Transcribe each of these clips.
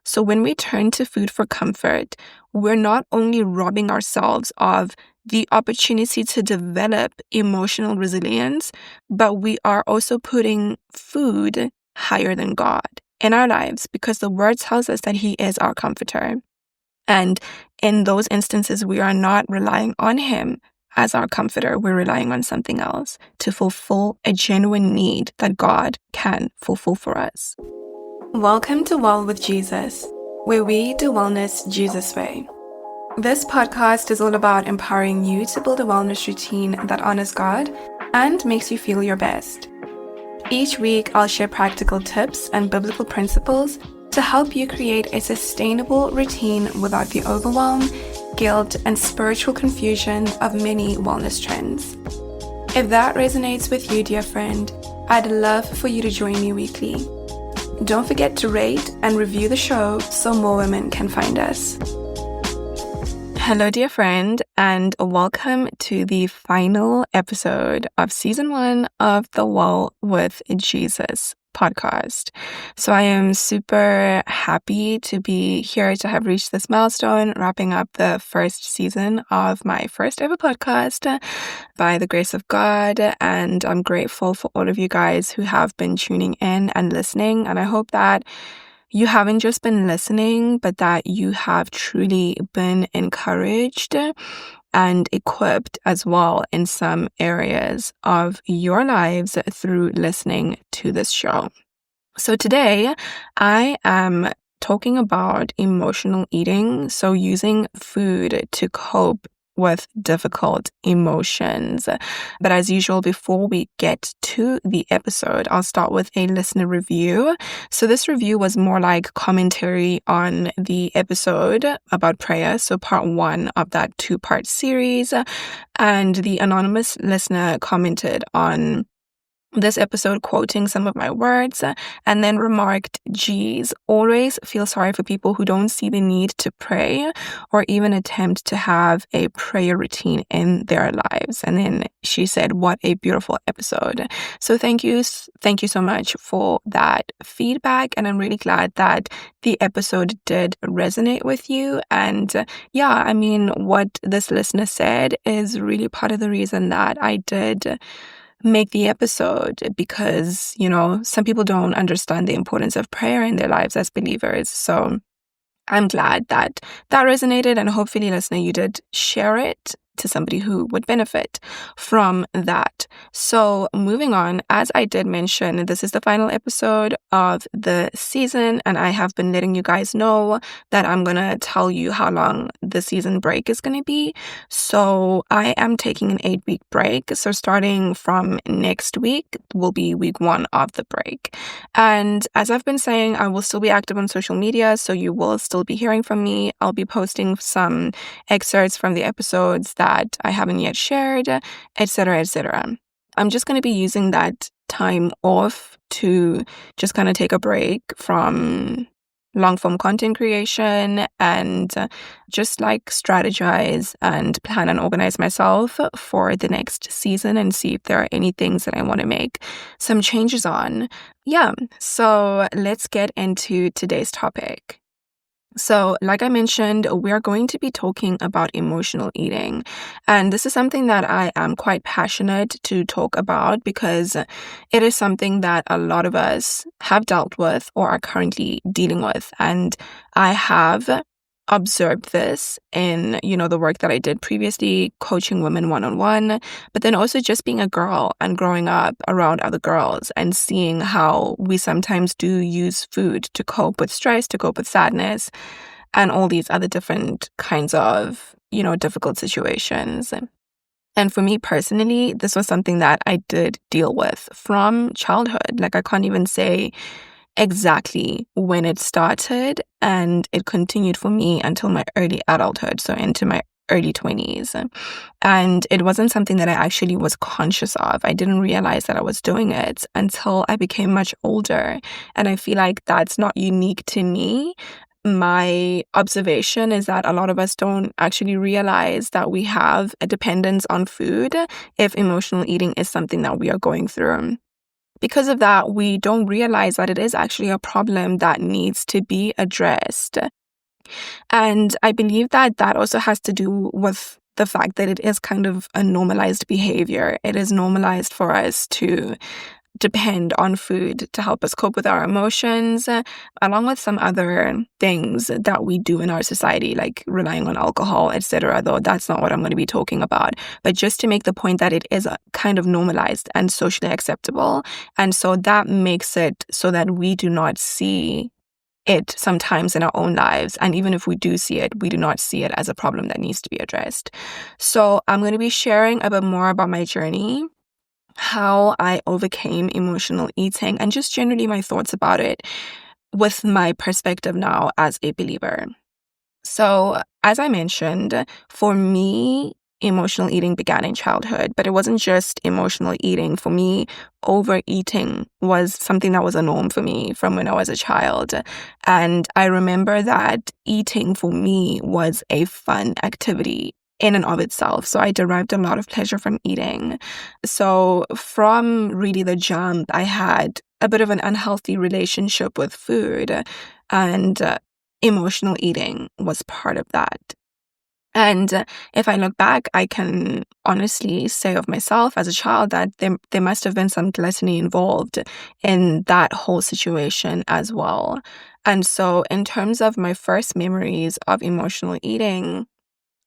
So when we turn to food for comfort, we're not only robbing ourselves of the opportunity to develop emotional resilience, but we are also putting food higher than God in our lives because the word tells us that He is our comforter. And in those instances, we are not relying on Him as our comforter. We're relying on something else to fulfill a genuine need that God can fulfill for us. Welcome to Well with Jesus, where we do wellness Jesus' way. This podcast is all about empowering you to build a wellness routine that honors God and makes you feel your best. Each week, I'll share practical tips and biblical principles to help you create a sustainable routine without the overwhelm, guilt, and spiritual confusion of many wellness trends. If that resonates with you, dear friend, I'd love for you to join me weekly. Don't forget to rate and review the show so more women can find us. Hello, dear friend, and welcome to the final episode of Season 1 of the Well with Jesus podcast. So I am super happy to be here to have reached this milestone, wrapping up the first season of my first ever podcast by the grace of God. And I'm grateful for all of you guys who have been tuning in and listening. And I hope that you haven't just been listening, but that you have truly been encouraged and equipped as well in some areas of your lives through listening to this show. So today, I am talking about emotional eating, so using food to cope with difficult emotions. But as usual, before we get to the episode, I'll start with a listener review. So this review was more like commentary on the episode about prayer, so part 1 of that 2-part series. And the anonymous listener commented on this episode, quoting some of my words, and then remarked, "Geez, always feel sorry for people who don't see the need to pray or even attempt to have a prayer routine in their lives." And then she said, "What a beautiful episode." So thank you so much for that feedback. And I'm really glad that the episode did resonate with you. And what this listener said is really part of the reason that I did make the episode, because, some people don't understand the importance of prayer in their lives as believers. So I'm glad that resonated, and hopefully, listener, you did share it to somebody who would benefit from that. So moving on, as I did mention, this is the final episode of the season, and I have been letting you guys know that I'm going to tell you how long the season break is going to be. So I am taking an 8-week break. So starting from next week will be week 1 of the break. And as I've been saying, I will still be active on social media, so you will still be hearing from me. I'll be posting some excerpts from the episodes that I haven't yet shared, etc., etc. I'm just going to be using that time off to just kind of take a break from long-form content creation and just like strategize and plan and organize myself for the next season and see if there are any things that I want to make some changes on. So let's get into today's topic. So, like I mentioned, we are going to be talking about emotional eating. And this is something that I am quite passionate to talk about because it is something that a lot of us have dealt with or are currently dealing with. And I have observed this in, the work that I did previously, coaching women one-on-one, but then also just being a girl and growing up around other girls and seeing how we sometimes do use food to cope with stress, to cope with sadness, and all these other different kinds of, difficult situations. And for me personally, this was something that I did deal with from childhood. Like, I can't even say exactly when it started, and it continued for me until my early adulthood, so into my early 20s. And it wasn't something that I actually was conscious of. I didn't realize that I was doing it until I became much older. And I feel like that's not unique to me. My observation is that a lot of us don't actually realize that we have a dependence on food if emotional eating is something that we are going through. Because of that, we don't realize that it is actually a problem that needs to be addressed. And I believe that that also has to do with the fact that it is kind of a normalized behavior. It is normalized for us to depend on food to help us cope with our emotions, along with some other things that we do in our society, like relying on alcohol, etc. Though that's not what I'm going to be talking about. But just to make the point that it is kind of normalized and socially acceptable. And so that makes it so that we do not see it sometimes in our own lives. And even if we do see it, we do not see it as a problem that needs to be addressed. So I'm going to be sharing a bit more about my journey, how I overcame emotional eating, and just generally my thoughts about it with my perspective now as a believer. So, as I mentioned, for me, emotional eating began in childhood, but it wasn't just emotional eating. For me, overeating was something that was a norm for me from when I was a child. And I remember that eating for me was a fun activity in and of itself. So I derived a lot of pleasure from eating. So from really the jump, I had a bit of an unhealthy relationship with food, and emotional eating was part of that. And if I look back, I can honestly say of myself as a child that there must have been some gluttony involved in that whole situation as well. And so in terms of my first memories of emotional eating,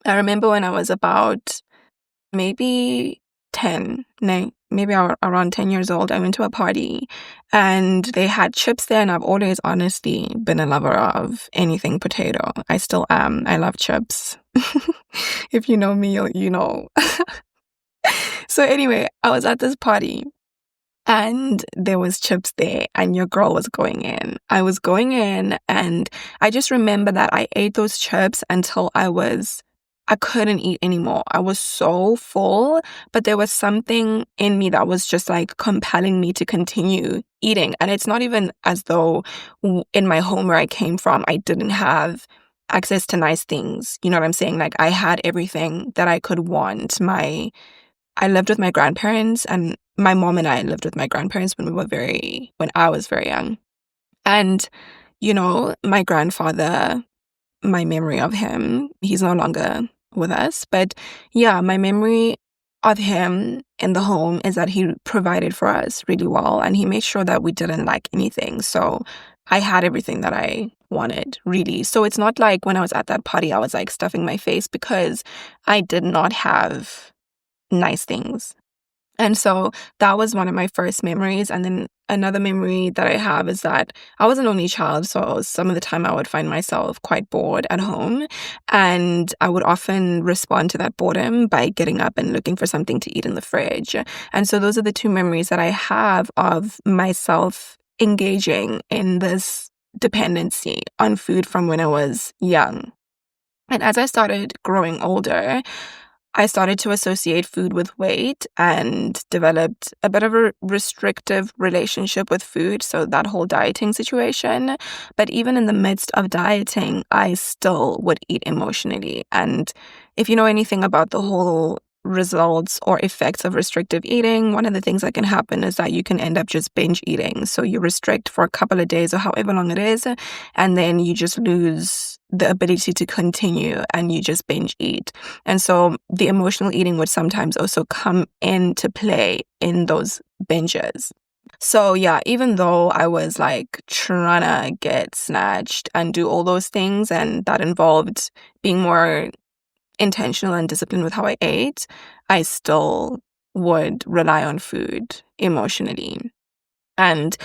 I remember when I was about maybe 10, no, maybe around 10 years old, I went to a party and they had chips there, and I've always honestly been a lover of anything potato. I still am. I love chips. If you know me, you know. So anyway, I was at this party and there was chips there and your girl was going in. I was going in and I just remember that I ate those chips until I couldn't eat anymore. I was so full, but there was something in me that was just like compelling me to continue eating. And it's not even as though in my home where I came from, I didn't have access to nice things. You know what I'm saying? Like I had everything that I could want. I lived with my grandparents, and my mom and I lived with my grandparents when I was very young. And, you know, my grandfather, my memory of him, he's no longer with us, but yeah, my memory of him in the home is that he provided for us really well, and he made sure that we didn't lack anything. So I had everything that I wanted, really. So it's not like when I was at that party, I was like stuffing my face, because I did not have nice things. And so that was one of my first memories. And then another memory that I have is that I was an only child. So some of the time I would find myself quite bored at home. And I would often respond to that boredom by getting up and looking for something to eat in the fridge. And so those are the two memories that I have of myself engaging in this dependency on food from when I was young. And as I started growing older, I started to associate food with weight and developed a bit of a restrictive relationship with food. So that whole dieting situation. But even in the midst of dieting, I still would eat emotionally. And if you know anything about the whole results or effects of restrictive eating, one of the things that can happen is that you can end up just binge eating. So you restrict for a couple of days or however long it is, and then you just lose the ability to continue and you just binge eat. And so the emotional eating would sometimes also come into play in those binges. So yeah, even though I was like trying to get snatched and do all those things, and that involved being more intentional and disciplined with how I ate, I still would rely on food emotionally. And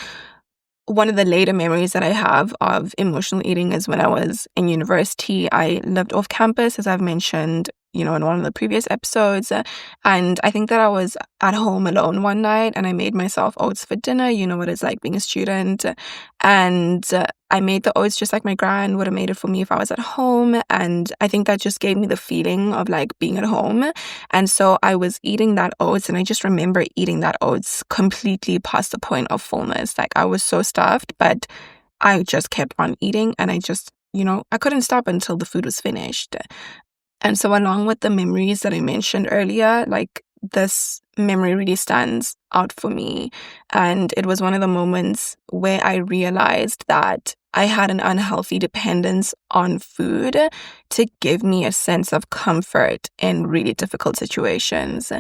one of the later memories that I have of emotional eating is when I was in university. I lived off campus, as I've mentioned, in one of the previous episodes. And I think that I was at home alone one night and I made myself oats for dinner. You know what it's like being a student. And I made the oats just like my gran would have made it for me if I was at home. And I think that just gave me the feeling of like being at home. And so I was eating that oats, and I just remember eating that oats completely past the point of fullness. Like I was so stuffed, but I just kept on eating, and I just, I couldn't stop until the food was finished. And so along with the memories that I mentioned earlier, like this memory really stands out for me. And it was one of the moments where I realized that I had an unhealthy dependence on food to give me a sense of comfort in really difficult situations.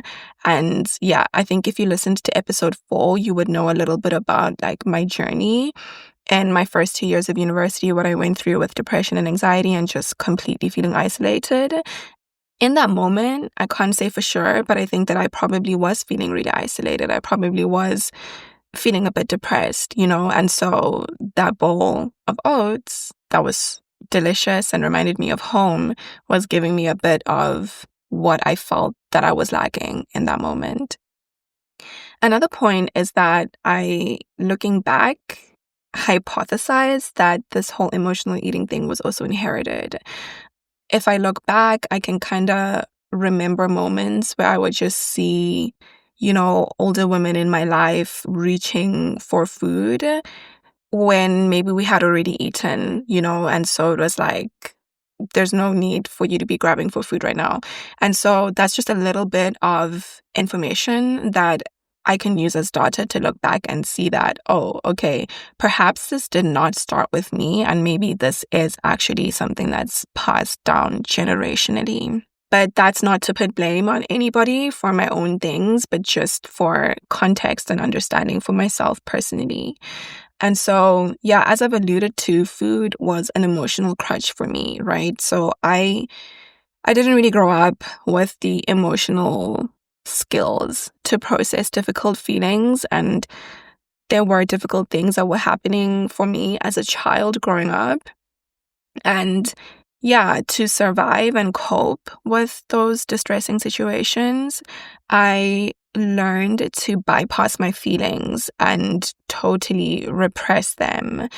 And yeah, I think if you listened to episode 4, you would know a little bit about like my journey and my first 2 years of university, what I went through with depression and anxiety and just completely feeling isolated. In that moment, I can't say for sure, but I think that I probably was feeling really isolated. I probably was feeling a bit depressed, and so that bowl of oats that was delicious and reminded me of home was giving me a bit of what I felt that I was lacking in that moment. Another point is that looking back, hypothesized that this whole emotional eating thing was also inherited. If I look back, I can kind of remember moments where I would just see, older women in my life reaching for food when maybe we had already eaten, and so it was like, there's no need for you to be grabbing for food right now. And so that's just a little bit of information that I can use as data to look back and see that, oh, okay, perhaps this did not start with me, and maybe this is actually something that's passed down generationally. But that's not to put blame on anybody for my own things, but just for context and understanding for myself personally. And so, yeah, as I've alluded to, food was an emotional crutch for me, right? So I didn't really grow up with the emotional skills to process difficult feelings, and there were difficult things that were happening for me as a child growing up. And yeah, to survive and cope with those distressing situations, I learned to bypass my feelings and totally repress them.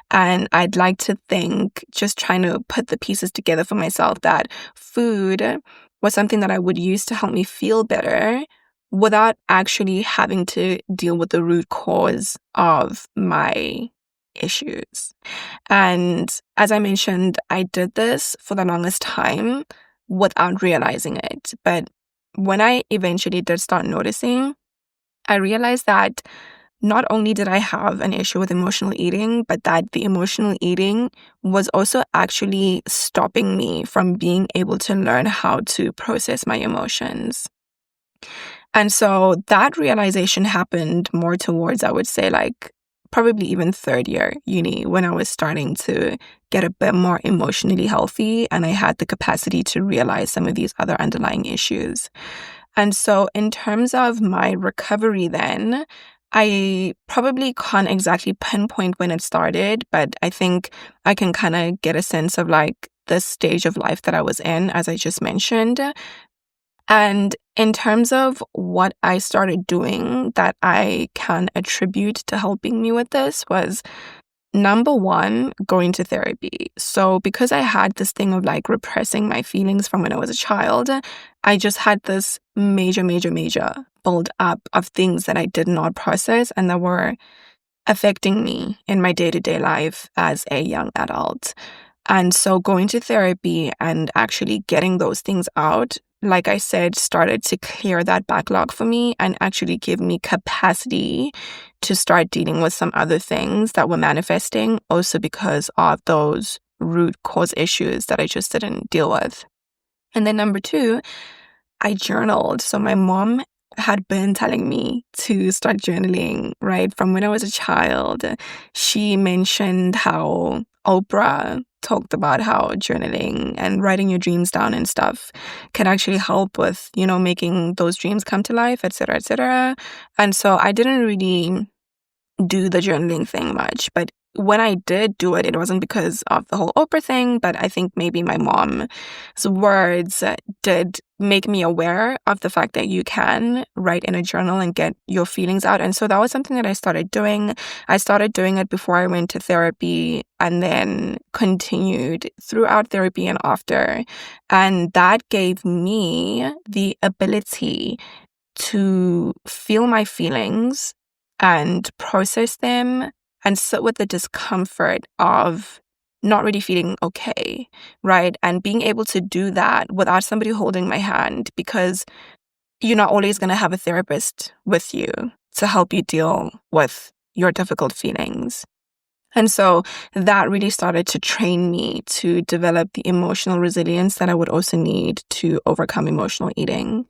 And I'd like to think, just trying to put the pieces together for myself, that food was something that I would use to help me feel better without actually having to deal with the root cause of my issues. And as I mentioned, I did this for the longest time without realizing it. But when I eventually did start noticing, I realized that not only did I have an issue with emotional eating, but that the emotional eating was also actually stopping me from being able to learn how to process my emotions. And so that realization happened more towards, I would say, like probably even third year uni, when I was starting to get a bit more emotionally healthy and I had the capacity to realize some of these other underlying issues. And so in terms of my recovery then, I probably can't exactly pinpoint when it started, but I think I can kind of get a sense of like the stage of life that I was in, as I just mentioned. And in terms of what I started doing that I can attribute to helping me with this was, number one, going to therapy. So because I had this thing of like repressing my feelings from when I was a child, I just had this major build up of things that I did not process and that were affecting me in my day-to-day life as a young adult. And so going to therapy and actually getting those things out, like I said, started to clear that backlog for me and actually give me capacity to start dealing with some other things that were manifesting, also because of those root cause issues that I just didn't deal with. And then number two, I journaled. So my mom had been telling me to start journaling, right? From when I was a child. She mentioned how Oprah talked about how journaling and writing your dreams down and stuff can actually help with, making those dreams come to life, et cetera, et cetera. And so I didn't really do the journaling thing much, but when I did do it, it wasn't because of the whole Oprah thing, but I think maybe my mom's words did make me aware of the fact that you can write in a journal and get your feelings out. And so that was something that I started doing. I started doing it before I went to therapy and then continued throughout therapy and after. And that gave me the ability to feel my feelings and process them and sit with the discomfort of not really feeling okay, right? And being able to do that without somebody holding my hand, because you're not always going to have a therapist with you to help you deal with your difficult feelings. And so that really started to train me to develop the emotional resilience that I would also need to overcome emotional eating.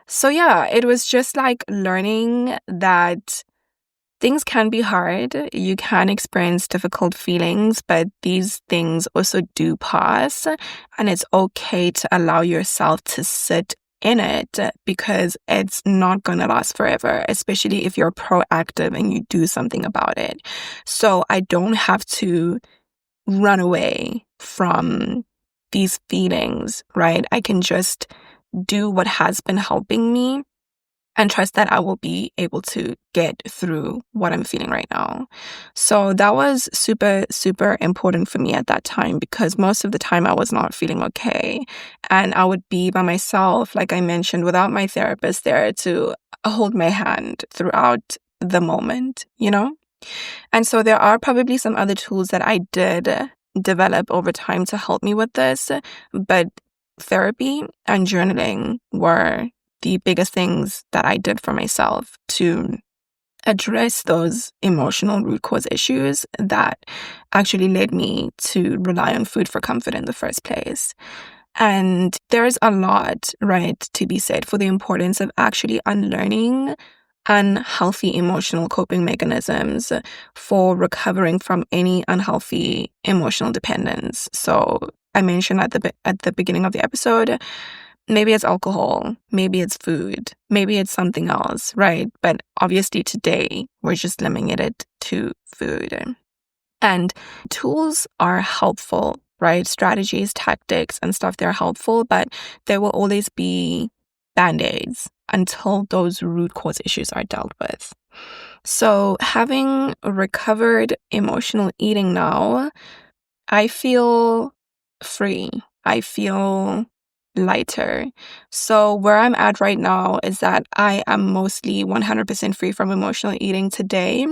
So yeah, it was just like learning that things can be hard. You can experience difficult feelings, but these things also do pass. And it's okay to allow yourself to sit in it because it's not going to last forever, especially if you're proactive and you do something about it. So I don't have to run away from these feelings, right? I can just do what has been helping me and trust that I will be able to get through what I'm feeling right now. So that was super, super important for me at that time because most of the time I was not feeling okay. And I would be by myself, like I mentioned, without my therapist there to hold my hand throughout the moment, you know? And so there are probably some other tools that I did develop over time to help me with this, but therapy and journaling were the biggest things that I did for myself to address those emotional root cause issues that actually led me to rely on food for comfort in the first place. And there's a lot, right, to be said for the importance of actually unlearning unhealthy emotional coping mechanisms for recovering from any unhealthy emotional dependence. So I mentioned at the beginning of the episode, maybe it's alcohol, maybe it's food, maybe it's something else, right? But obviously today we're just limiting it to food. And tools are helpful, right? Strategies, tactics, and stuff, they're helpful, but there will always be band-aids until those root cause issues are dealt with. So having recovered emotional eating now, I feel free. I feel lighter. So where I'm at right now is that I am mostly 100% free from emotional eating today.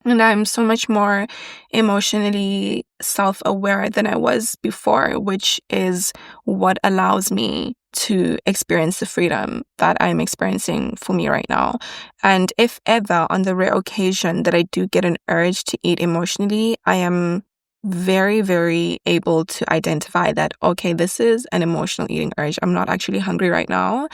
And I'm so much more emotionally self-aware than I was before, which is what allows me to experience the freedom that I'm experiencing for me right now. And if ever, on the rare occasion that I do get an urge to eat emotionally, I am very, very able to identify that, okay, this is an emotional eating urge. I'm not actually hungry right now.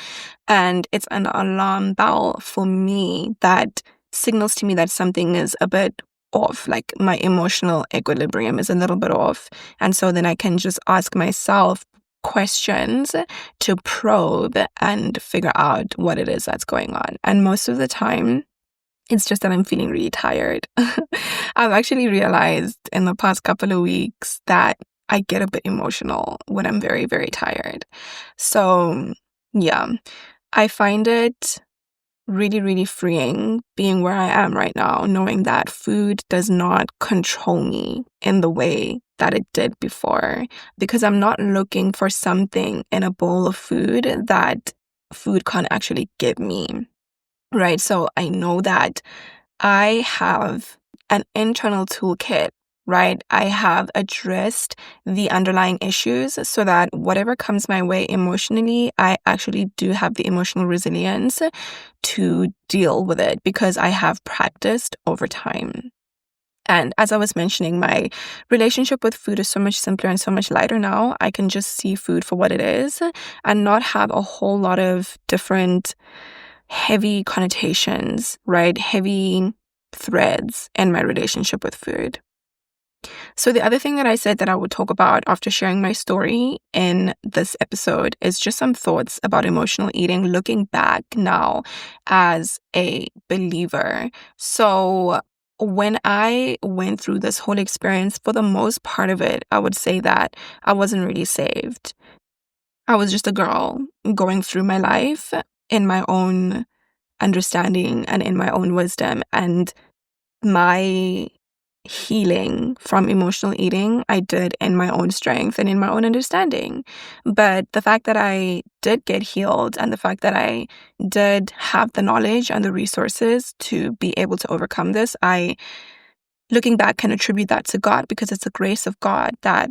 And it's an alarm bell for me that signals to me that something is a bit off, like my emotional equilibrium is a little bit off. And so then I can just ask myself questions to probe and figure out what it is that's going on. And most of the time, it's just that I'm feeling really tired. I've actually realized in the past couple of weeks that I get a bit emotional when I'm very, very tired. So yeah, I find it really, really freeing being where I am right now, knowing that food does not control me in the way that it did before, because I'm not looking for something in a bowl of food that food can't actually give me, right? So I know that I have an internal toolkit, right? I have addressed the underlying issues so that whatever comes my way emotionally, I actually do have the emotional resilience to deal with it because I have practiced over time. And as I was mentioning, my relationship with food is so much simpler and so much lighter now. I can just see food for what it is and not have a whole lot of different heavy connotations, right? Heavy threads in my relationship with food. So the other thing that I said that I would talk about after sharing my story in this episode is just some thoughts about emotional eating looking back now as a believer. So when I went through this whole experience, for the most part of it, I would say that I wasn't really saved. I was just a girl going through my life in my own understanding and in my own wisdom. And my healing from emotional eating, I did in my own strength and in my own understanding. But the fact that I did get healed and the fact that I did have the knowledge and the resources to be able to overcome this, I, looking back, can attribute that to God because it's the grace of God that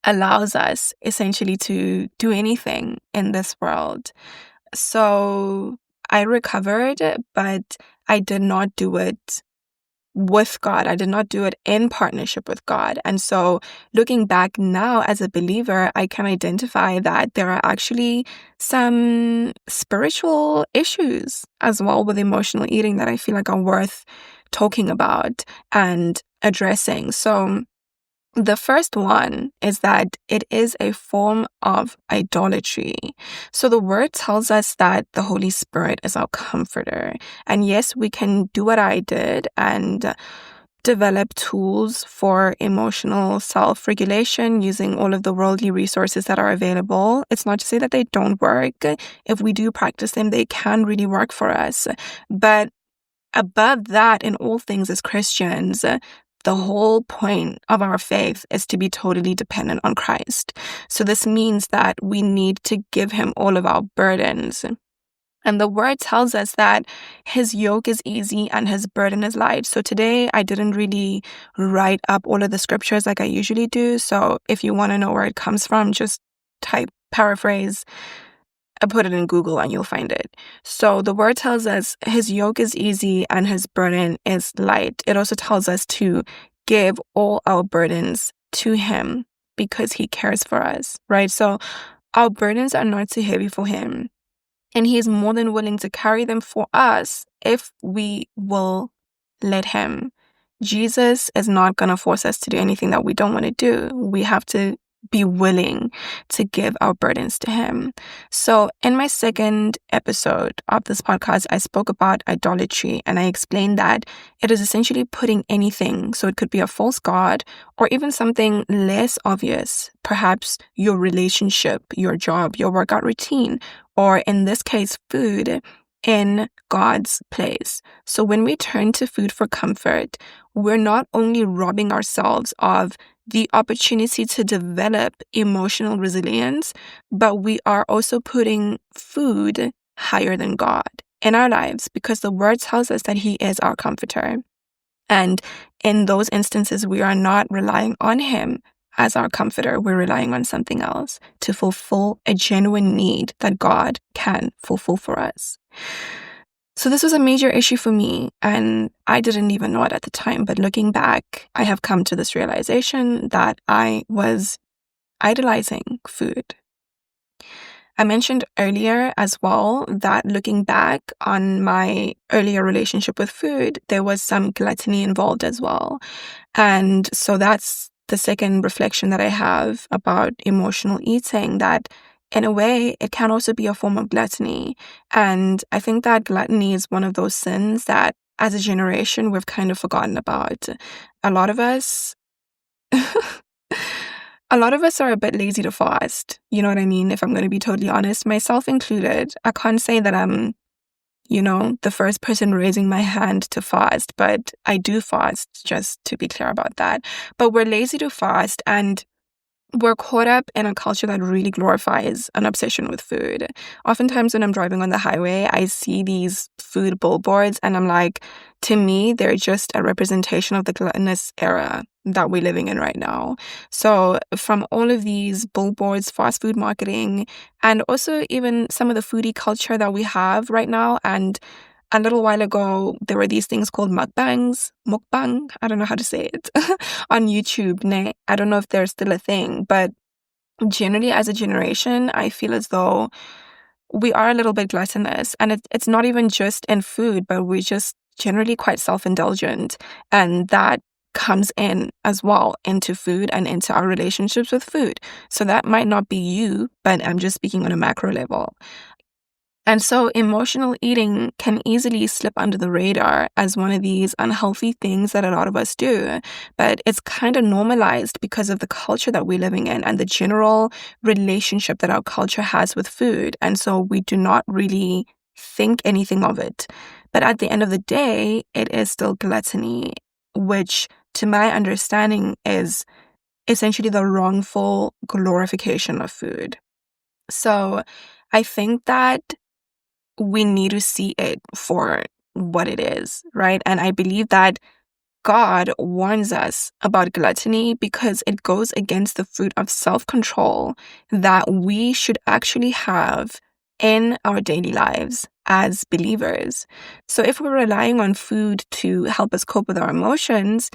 allows us essentially to do anything in this world. So I recovered, but I did not do it with God. I did not do it in partnership with God. And so looking back now as a believer, I can identify that there are actually some spiritual issues as well with emotional eating that I feel like are worth talking about and addressing. So the first one is that it is a form of idolatry. So the word tells us that the Holy Spirit is our comforter. And yes, we can do what I did and develop tools for emotional self-regulation using all of the worldly resources that are available. It's not to say that they don't work. If we do practice them, they can really work for us. But above that, in all things as Christians, the whole point of our faith is to be totally dependent on Christ. So this means that we need to give him all of our burdens. And the word tells us that his yoke is easy and his burden is light. So today I didn't really write up all of the scriptures like I usually do. So if you want to know where it comes from, just type paraphrase. I put it in Google and you'll find it. So the word tells us his yoke is easy and his burden is light. It also tells us to give all our burdens to him because he cares for us, right? So our burdens are not too heavy for him. And he is more than willing to carry them for us if we will let him. Jesus is not going to force us to do anything that we don't want to do. We have to be willing to give our burdens to him. So in my second episode of this podcast, I spoke about idolatry and I explained that it is essentially putting anything. So it could be a false god or even something less obvious, perhaps your relationship, your job, your workout routine, or in this case, food, in God's place. So when we turn to food for comfort, we're not only robbing ourselves of the opportunity to develop emotional resilience, but we are also putting food higher than God in our lives because the word tells us that he is our comforter. And in those instances, we are not relying on him as our comforter. We're relying on something else to fulfill a genuine need that God can fulfill for us. So this was a major issue for me, and I didn't even know it at the time. But looking back, I have come to this realization that I was idolizing food. I mentioned earlier as well that looking back on my earlier relationship with food, there was some gluttony involved as well. And so that's the second reflection that I have about emotional eating, that in a way, it can also be a form of gluttony. And I think that gluttony is one of those sins that as a generation, we've kind of forgotten about. A lot of us A lot of us are a bit lazy to fast. You know what I mean? If I'm going to be totally honest, myself included. I can't say that I'm, the first person raising my hand to fast, but I do fast, just to be clear about that. But we're lazy to fast and we're caught up in a culture that really glorifies an obsession with food. Oftentimes when I'm driving on the highway, I see these food billboards and I'm like, to me, they're just a representation of the gluttonous era that we're living in right now. So from all of these billboards, fast food marketing, and also even some of the foodie culture that we have right now, and a little while ago, there were these things called mukbang, I don't know how to say it, on YouTube. I don't know if they're still a thing, but generally as a generation, I feel as though we are a little bit gluttonous. And it's not even just in food, but we're just generally quite self-indulgent. And that comes in as well into food and into our relationships with food. So that might not be you, but I'm just speaking on a macro level. And so emotional eating can easily slip under the radar as one of these unhealthy things that a lot of us do. But it's kind of normalized because of the culture that we're living in and the general relationship that our culture has with food. And so we do not really think anything of it. But at the end of the day, it is still gluttony, which to my understanding is essentially the wrongful glorification of food. So I think that we need to see it for what it is, right? And I believe that God warns us about gluttony because it goes against the fruit of self-control that we should actually have in our daily lives as believers. So if we're relying on food to help us cope with our emotions,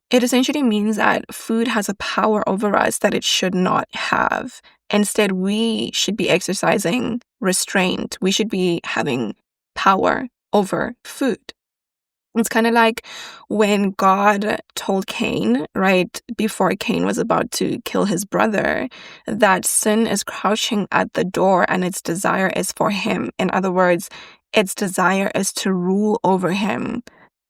it essentially means that food has a power over us that it should not have. Instead, we should be exercising restraint. We should be having power over food. It's kind of like when God told Cain, right, before Cain was about to kill his brother, that sin is crouching at the door and its desire is for him. In other words, its desire is to rule over him,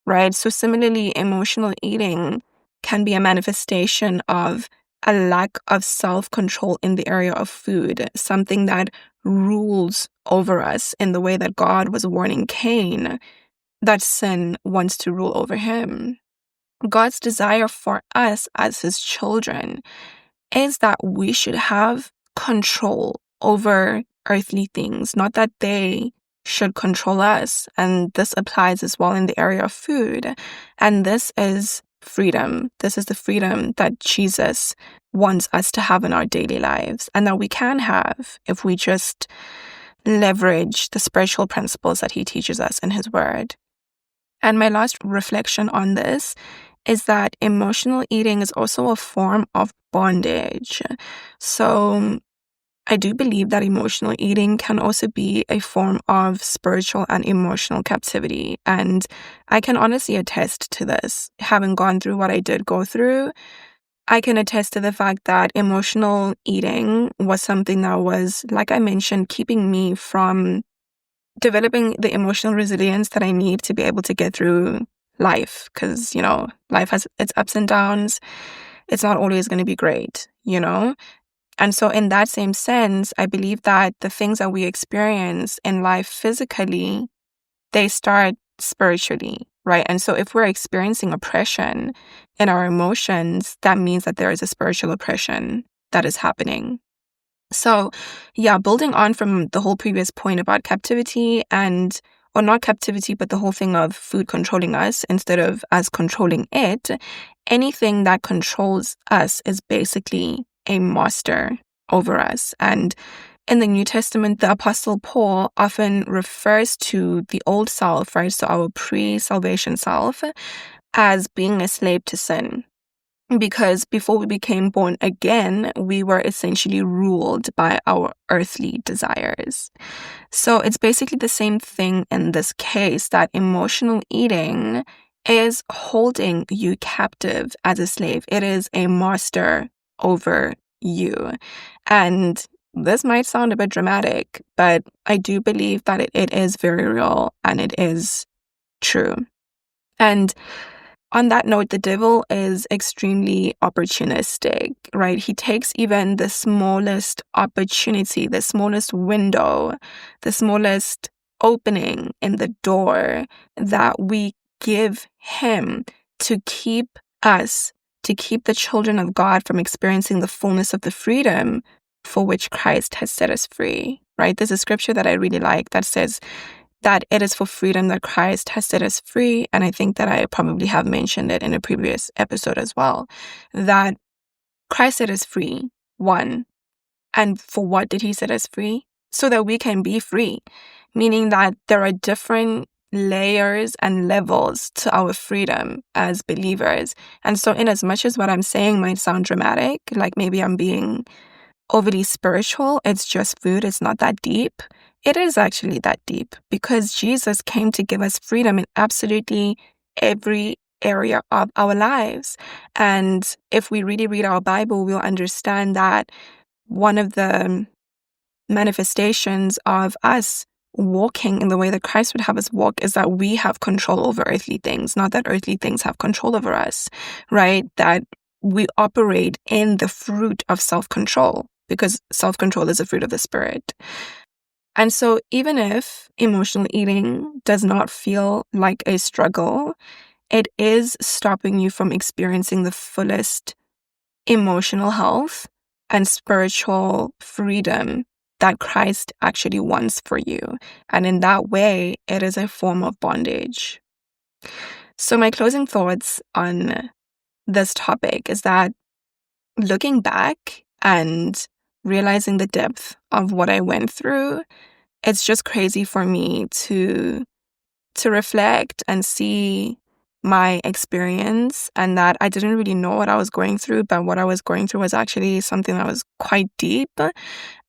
right? So similarly, emotional eating can be a manifestation of a lack of self-control in the area of food, something that rules over us in the way that God was warning Cain that sin wants to rule over him. God's desire for us as his children is that we should have control over earthly things, not that they should control us. And this applies as well in the area of food. And this is freedom. This is the freedom that Jesus wants us to have in our daily lives and that we can have if we just leverage the spiritual principles that he teaches us in his word. And my last reflection on this is that emotional eating is also a form of bondage. So I do believe that emotional eating can also be a form of spiritual and emotional captivity. And I can honestly attest to this. Having gone through what I did go through, I can attest to the fact that emotional eating was something that was, like I mentioned, keeping me from developing the emotional resilience that I need to be able to get through life. Because, life has its ups and downs. It's not always going to be great, And so in that same sense, I believe that the things that we experience in life physically, they start spiritually, right? And so if we're experiencing oppression in our emotions, that means that there is a spiritual oppression that is happening. So, yeah, building on from the whole previous point about captivity or not captivity, but the whole thing of food controlling us instead of us controlling it, anything that controls us is basically a master over us. And in the New Testament, the Apostle Paul often refers to the old self, right? So our pre-salvation self, as being a slave to sin. Because before we became born again, we were essentially ruled by our earthly desires. So it's basically the same thing in this case, that emotional eating is holding you captive as a slave. It is a master over you. And this might sound a bit dramatic, but I do believe that it is very real and it is true. And on that note, the devil is extremely opportunistic, right? He takes even the smallest opportunity, the smallest window, the smallest opening in the door that we give him to keep the children of God from experiencing the fullness of the freedom for which Christ has set us free, right? There's a scripture that I really like that says that it is for freedom that Christ has set us free. And I think that I probably have mentioned it in a previous episode as well, that Christ set us free, one. And for what did he set us free? So that we can be free, meaning that there are different layers and levels to our freedom as believers. And so in as much as what I'm saying might sound dramatic, like maybe I'm being overly spiritual, it's just food, it's not that deep. It is actually that deep because Jesus came to give us freedom in absolutely every area of our lives. And if we really read our Bible, we'll understand that one of the manifestations of us walking in the way that Christ would have us walk is that we have control over earthly things, not that earthly things have control over us, right? That we operate in the fruit of self-control, because self-control is a fruit of the Spirit. And so even if emotional eating does not feel like a struggle, it is stopping you from experiencing the fullest emotional health and spiritual freedom that Christ actually wants for you. And in that way, it is a form of bondage. So my closing thoughts on this topic is that looking back and realizing the depth of what I went through, it's just crazy for me to reflect and see my experience, and that I didn't really know what I was going through, but what I was going through was actually something that was quite deep,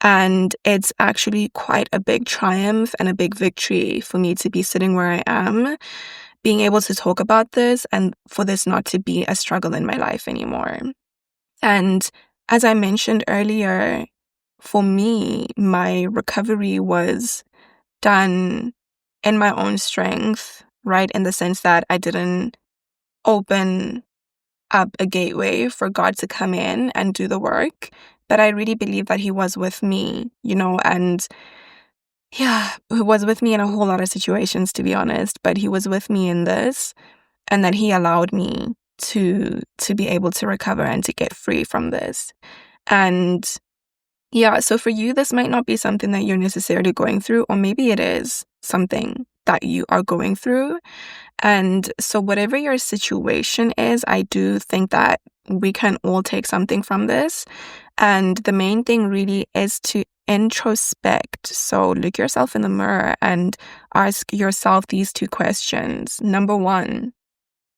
and it's actually quite a big triumph and a big victory for me to be sitting where I am, being able to talk about this, and for this not to be a struggle in my life anymore. And as I mentioned earlier, for me, my recovery was done in my own strength, right? In the sense that I didn't open up a gateway for God to come in and do the work. But I really believe that He was with me, and yeah, He was with me in a whole lot of situations, to be honest. But He was with me in this, and that He allowed me to be able to recover and to get free from this. And yeah, so for you, this might not be something that you're necessarily going through, or maybe it is something that you are going through. And so whatever your situation is, I do think that we can all take something from this. And the main thing really is to introspect. So look yourself in the mirror and ask yourself these two questions. Number one,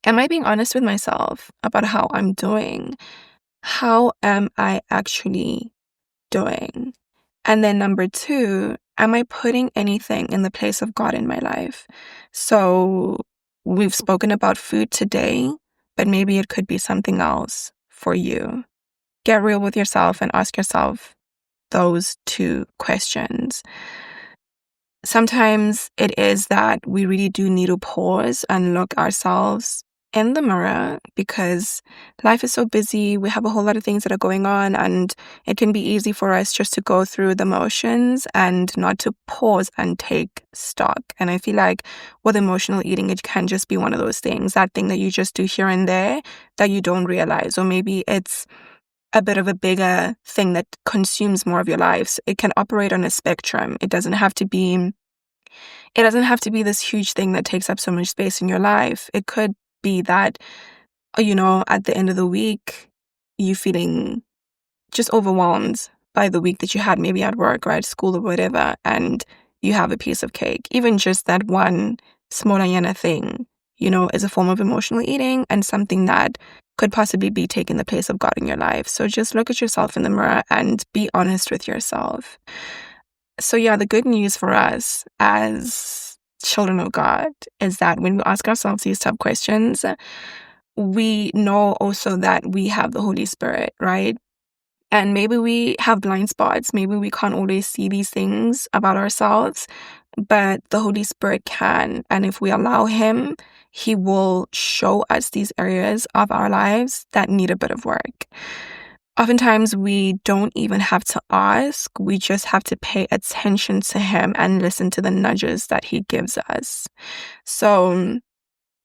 am I being honest with myself about how I'm doing? How am I actually doing? And then number two, am I putting anything in the place of God in my life? So we've spoken about food today, but maybe it could be something else for you. Get real with yourself and ask yourself those two questions. Sometimes it is that we really do need to pause and look ourselves in the mirror, because life is so busy. We have a whole lot of things that are going on, and it can be easy for us just to go through the motions and not to pause and take stock. And I feel like with emotional eating, it can just be one of those things, that thing that you just do here and there that you don't realize, or maybe it's a bit of a bigger thing that consumes more of your life. It can operate on a spectrum. It doesn't have to be this huge thing that takes up so much space in your life. It could be that, at the end of the week, you feeling just overwhelmed by the week that you had, maybe at work or at school or whatever, and you have a piece of cake. Even just that one small yana thing, is a form of emotional eating and something that could possibly be taking the place of God in your life. So just look at yourself in the mirror and be honest with yourself. So yeah, the good news for us as children of God is that when we ask ourselves these tough questions, we know also that we have the Holy Spirit, right? And maybe we have blind spots. Maybe we can't always see these things about ourselves, but the Holy Spirit can. And if we allow Him, He will show us these areas of our lives that need a bit of work. Oftentimes, we don't even have to ask. We just have to pay attention to Him and listen to the nudges that He gives us. So,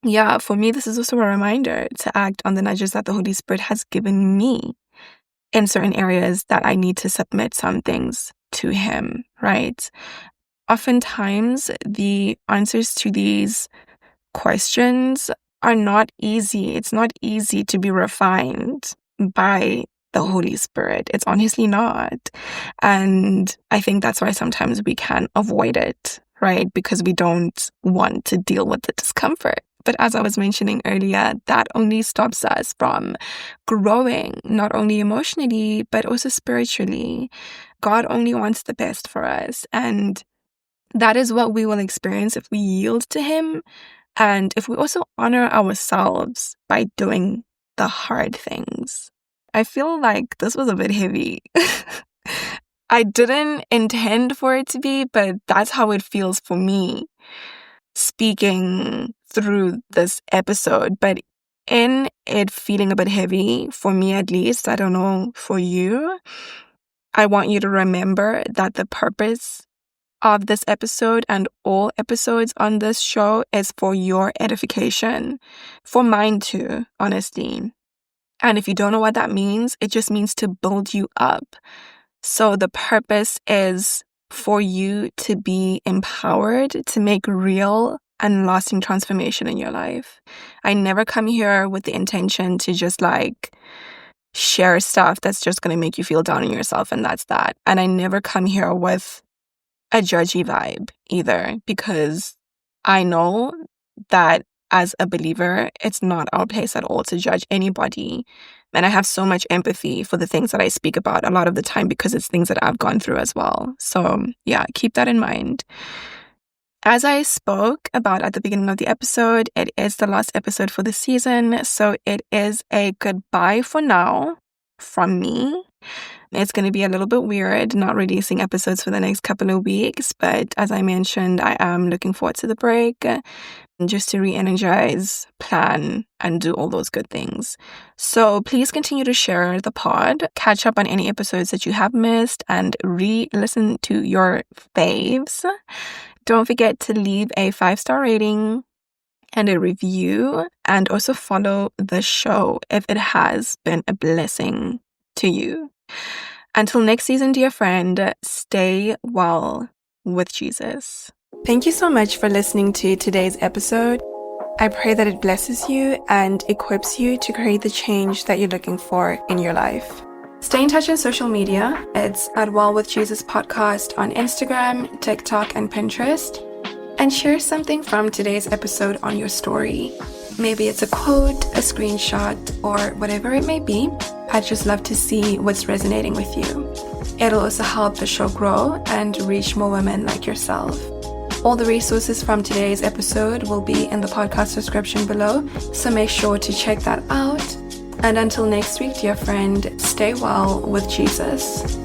yeah, for me, this is also a reminder to act on the nudges that the Holy Spirit has given me in certain areas that I need to submit some things to Him, right? Oftentimes, the answers to these questions are not easy. It's not easy to be refined by the Holy Spirit. It's honestly not. And I think that's why sometimes we can avoid it, right? Because we don't want to deal with the discomfort. But as I was mentioning earlier, that only stops us from growing, not only emotionally, but also spiritually. God only wants the best for us. And that is what we will experience if we yield to Him. And if we also honor ourselves by doing the hard things. I feel like this was a bit heavy. I didn't intend for it to be, but that's how it feels for me speaking through this episode. But in it feeling a bit heavy, for me at least, I don't know for you, I want you to remember that the purpose of this episode and all episodes on this show is for your edification, for mine too, honestly. And if you don't know what that means, it just means to build you up. So the purpose is for you to be empowered to make real and lasting transformation in your life. I never come here with the intention to just like share stuff that's just going to make you feel down on yourself, and that's that. And I never come here with a judgy vibe either, because I know that as a believer, it's not our place at all to judge anybody. And I have so much empathy for the things that I speak about a lot of the time because it's things that I've gone through as well. So yeah, keep that in mind. As I spoke about at the beginning of the episode, it is the last episode for the season. So it is a goodbye for now from me. It's going to be a little bit weird not releasing episodes for the next couple of weeks. But as I mentioned, I am looking forward to the break just to re-energize, plan, and do all those good things. So please continue to share the pod, catch up on any episodes that you have missed, and re-listen to your faves. Don't forget to leave a 5-star rating and a review, and also follow the show if it has been a blessing to you. Until next season, dear friend, stay well with Jesus. Thank you so much for listening to today's episode. I pray that it blesses you and equips you to create the change that you're looking for in your life. Stay in touch on social media. It's at Well With Jesus Podcast on Instagram, TikTok, and Pinterest. And share something from today's episode on your story. Maybe it's a quote, a screenshot, or whatever it may be. I'd just love to see what's resonating with you. It'll also help the show grow and reach more women like yourself. All the resources from today's episode will be in the podcast description below, so make sure to check that out. And until next week, dear friend, stay well with Jesus.